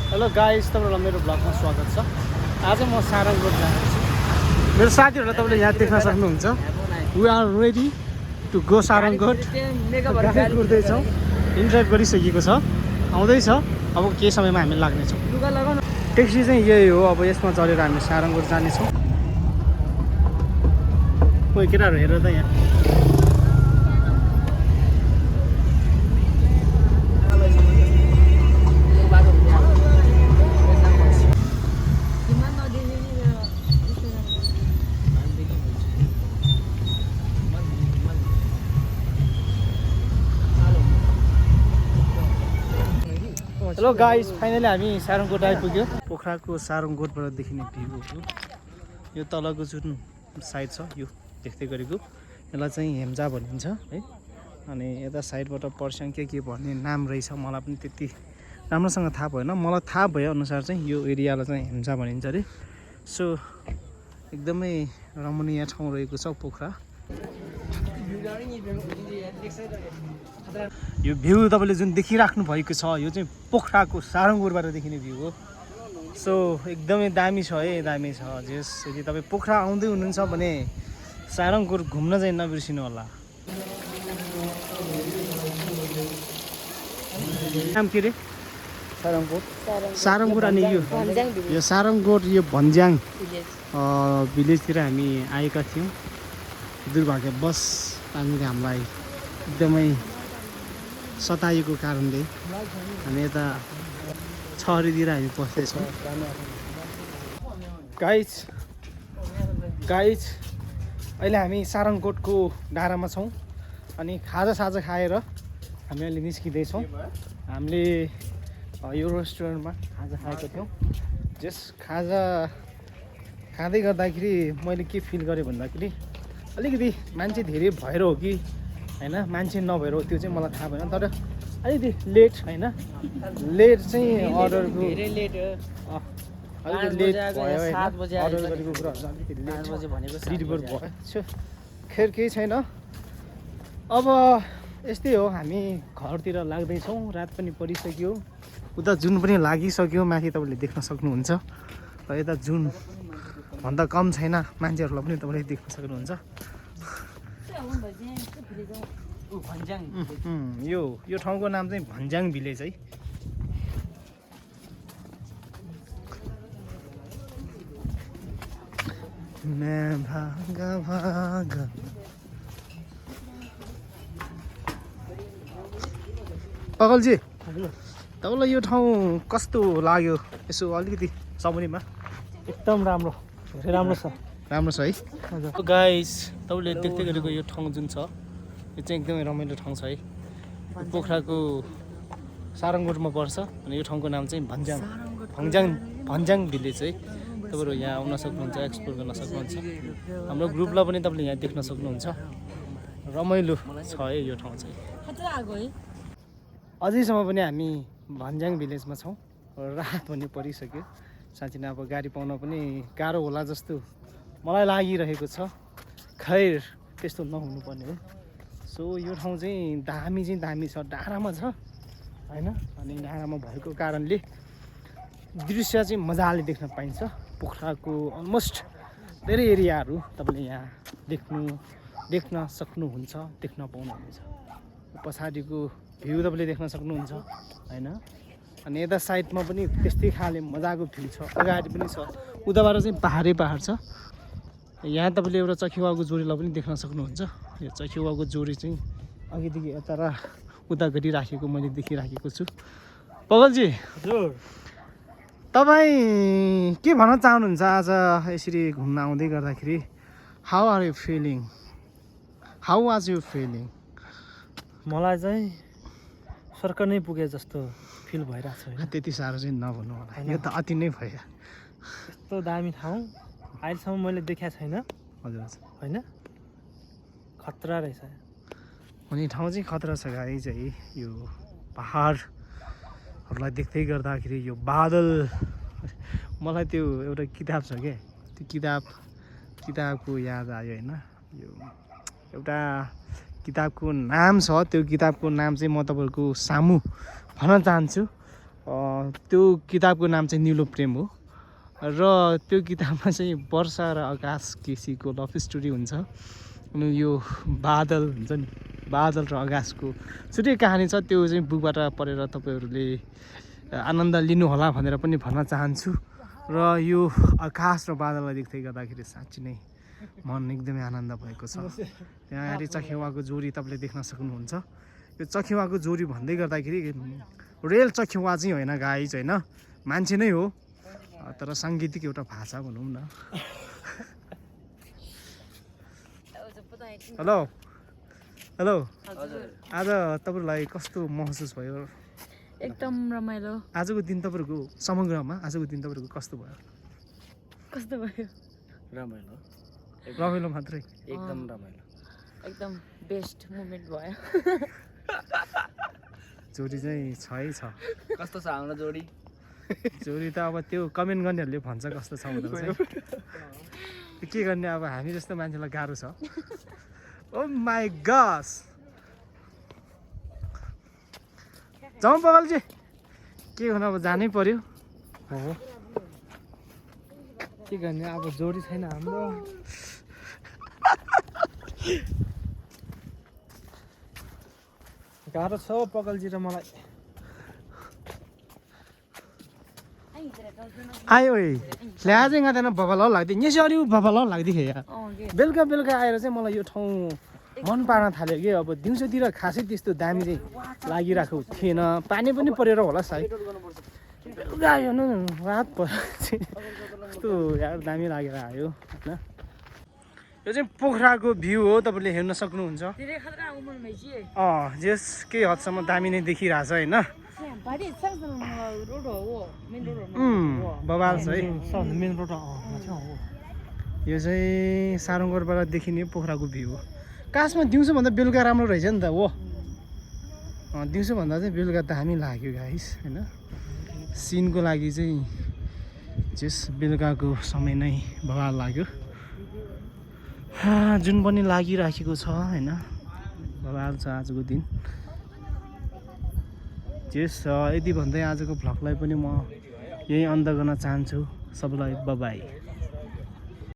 Hello guys, तपाईँहरूलाई मेरो ब्लगमा स्वागत छ। आज म सारङगढ जान्छु। मेरो साथीहरूलाई तपाईँले यहाँ देख्न सक्नुहुन्छ। We are ready to go Sarangarh. गाडी कुर्दैछौँ, इन्जोय गरिसकेको छ, आउँदैछ। अब केही समयमा हामी लाग्नेछौँ। ट्याक्सी चाहिँ यही हो, अब यसमा चढेर हामी सारङगढ जानेछौँ। कोही केटाहरू हेरेर त यहाँ हेलो गाइस, फाइनली हामी सारङगढ आइपुग्यो। पोखराको सारङगढबाट देखिने भ्यू हो यो। तलको जुन साइड छ यो देख्दै गरेको, यसलाई चाहिँ हेम्जा भनिन्छ है। अनि यता साइडबाट पर्स्याङ के भन्ने नाम रहेछ, मलाई पनि त्यति राम्रोसँग थाहा भएन। मलाई थाहा भएअनुसार चाहिँ यो एरियालाई चाहिँ हेम्जा भनिन्छ अरे। सो एकदमै रमणीय ठाउँ रहेको छ पोखरा। यो भ्यू तपाईँले जुन देखिराख्नु भएको छ, यो चाहिँ पोखराको सारङगढबाट देखिने भ्यू हो। सो एकदमै दामी छ है, दामी छ। जस यदि तपाईँ पोखरा आउँदै हुनुहुन्छ भने सारङगढ घुम्न चाहिँ नबिर्सिनु होला। नाम के अरे? सारङगढ। अनि यो सारङगढ, यो भन्ज्याङ भिलेजतिर हामी आएका थियौँ। दुर्भाग्यवश पानीले हामीलाई एकदमै सताएको कारणले हामी यता छहरीतिर हामी बस्दैछौँ। गाइज अहिले हामी सारङगढको डाँडामा छौँ। अनि खाजा खाएर हामी अहिले निस्किँदैछौँ। हामीले यो रेस्टुरेन्टमा खाजा खाएको थियौँ। जस खाजा खाँदै गर्दाखेरि मैले के फिल गरेँ भन्दाखेरि अलिकति मान्छे धेरै भएर हो कि होइन, मान्छे नभएर हो त्यो चाहिँ मलाई थाहा भएन। तर अलिकति लेट होइन, लेट चाहिँ अर्डरको अलिकति लेट भयो होइन। अर्डर गरेको कुराहरू अलिकति लेट भयो। खेर केही छैन। अब यस्तै हो, हामी घरतिर लाग्दैछौँ। रात पनि परिसक्यो, उता जुन पनि लागिसक्यो। माथि तपाईँले देख्न सक्नुहुन्छ। र यता जुन भन्दा कम छैन, मान्छेहरूलाई पनि तपाईँले देख्न सक्नुहुन्छ। यो ठाउँको नाम चाहिँ भन्ज्याङ भिलेज है। पगलजी, तपाईँलाई यो ठाउँ कस्तो लाग्यो? यसो अलिकति समरीमा। एकदम राम्रो, धेरै राम्रो छ। राम्रो छ है। गाइस, तपाईँले देख्दै गरेको यो ठाउँ जुन छ, यो चाहिँ एकदमै रमाइलो ठाउँ छ है। पोखराको सारङगढमा पर्छ। अनि यो ठाउँको नाम चाहिँ भन्ज्याङ भिलेज है। तपाईँहरू यहाँ आउन सक्नुहुन्छ, एक्सप्लोर गर्न सक्नुहुन्छ। हाम्रो ग्रुपलाई पनि तपाईँले यहाँ देख्न सक्नुहुन्छ। रमाइलो छ है यो ठाउँ चाहिँ। अझैसम्म पनि हामी भन्ज्याङ भिलेजमा छौँ। रात पनि परिसक्यो। साँच्चै नै अब गाडी पाउन पनि गाह्रो होला जस्तो मलाई लागिरहेको छ। खैर त्यस्तो नहुनुपर्ने हो। सो यो ठाउँ चाहिँ दामी छ, डाँडामा छ होइन। अनि डाँडामा भएको कारणले दृश्य चाहिँ मजाले देख्न पाइन्छ। पोखराको अलमोस्ट धेरै एरियाहरू तपाईँले यहाँ देख्न सक्नुहुन्छ, देख्न पाउनुहुन्छ। पछाडिको भ्यू तपाईँले देख्न सक्नुहुन्छ होइन। अनि यता साइडमा पनि त्यस्तै खाले मजाको भ्यू छ। अगाडि पनि छ, उताबाट चाहिँ पहाड छ। यहाँ तपाईँले एउटा चखेवाको जोडीलाई पनि देख्न सक्नुहुन्छ। यो चखेवाको जोडी चाहिँ अघिदेखि यता र उता गरिराखेको मैले देखिराखेको छु। पगलजी, तपाईँ के भन्न चाहनुहुन्छ आज यसरी घुम्न आउँदै गर्दाखेरि? How are you feeling? How was you feeling? मलाई चाहिँ स्वर्ग नै पुगे जस्तो फिल भइरहेको छ। त्यति साह्रो चाहिँ नभन्नु होला, यो त अति नै भयो। यस्तो दामी ठाउँ अहिलेसम्म मैले देखाएको छैन। हजुर होइन, खतरा रहेछ। अनि ठाउँ चाहिँ खतरा छ गाई चाहिँ। यो पहाडहरूलाई देख्दै गर्दाखेरि यो बादल, मलाई त्यो एउटा किताब छ क्या, त्यो किताबको याद आयो होइन। यो एउटा किताबको नाम छ, त्यो किताबको नाम चाहिँ म तपाईँहरूको सामु भन्न चाहन्छु। त्यो किताबको नाम चाहिँ निलो प्रेम हो र त्यो किताबमा चाहिँ वर्षा र आकाश केसीको लभ स्टोरी हुन्छ। अनि यो बादल हुन्छ नि, बादल र आकाशको छुट्टै कहानी छ। त्यो चाहिँ बुकबाट पढेर तपाईँहरूले आनन्द लिनुहोला भनेर पनि भन्न चाहन्छु। र यो आकाश र बादललाई देख्दै गर्दाखेरि साँच्ची नै मन एकदमै आनन्द भएको छ। त्यहाँ हेरी चखेवाको जोडी तपाईँले देख्न सक्नुहुन्छ। यो चखेवाको जोडी भन्दै गर्दाखेरि रेल चखेवा चाहिँ होइन गाइज, होइन मान्छे नै हो, तर साङ्गीतिक एउटा भाषा भनौँ न। हेलो हेलो, आज तपाईँहरूलाई कस्तो महसुस भयो? एकदम रमाइलो। आजको दिन तपाईँहरूको समग्रमा आजको दिन तपाईँहरूको कस्तो भयो? कस्तो भयो? रमाइलो, रमाइलो मात्रै? एकदम रमाइलो, एकदम बेस्ट मोमेन्ट भयो। जोडी चाहिँ छै छ। कस्तो छ हाम्रो जोडी? जोडी त अब त्यो कमेन्ट गर्नेहरूले भन्छ कस्तो छ भनेर चाहिँ। के गर्ने अब, हामी जस्तो मान्छेलाई गाह्रो छ। ओ माई गस, जाउँ पगलजी, के गर्नु अब जानै पर्यो। हो, के गर्ने अब, जोडी छैन हाम्रो। गाह्रो छ पगलजी र मलाई। आयो ल्या चाहिँ गाँदैन, भबल लाग्थ्यो यसरी भबल लाग्थ्यो यार। बेलुका बेलुका आएर चाहिँ मलाई यो ठाउँ मन पार्न थाल्यो कि। अब दिउँसोतिर खासै त्यस्तो दामी चाहिँ लागिरहेको थिएन, पानी पनि परेर होला सायद। बेलुका आयो न, रात चाहिँ कस्तो यार दामी लागेर आयो होइन। यो चाहिँ पोखराको भ्यू हो, तपाईँले हेर्न सक्नुहुन्छ। जस केही हदसम्म दामी नै देखिरहेछ होइन। बबाल छ है। मेन रोड हो। यो चाहिँ सारङ्गरबाट देखिने पोखराको भ्यू हो। कासमा दिउँसोभन्दा बेलुका राम्रो रहेछ नि त। हो, दिउँसोभन्दा चाहिँ बेलुका दामी लाग्यो गाइस होइन। सिनको लागि चाहिँ जस बेलुकाको समय नै बबाल लाग्यो। जुन पनि लागिराखेको छ होइन, बबाल छ आजको दिन। जस यति भन्दै आजको भ्लगलाई पनि म यही अन्त गर्न चाहन्छु। सबैलाई बाइ बाइ।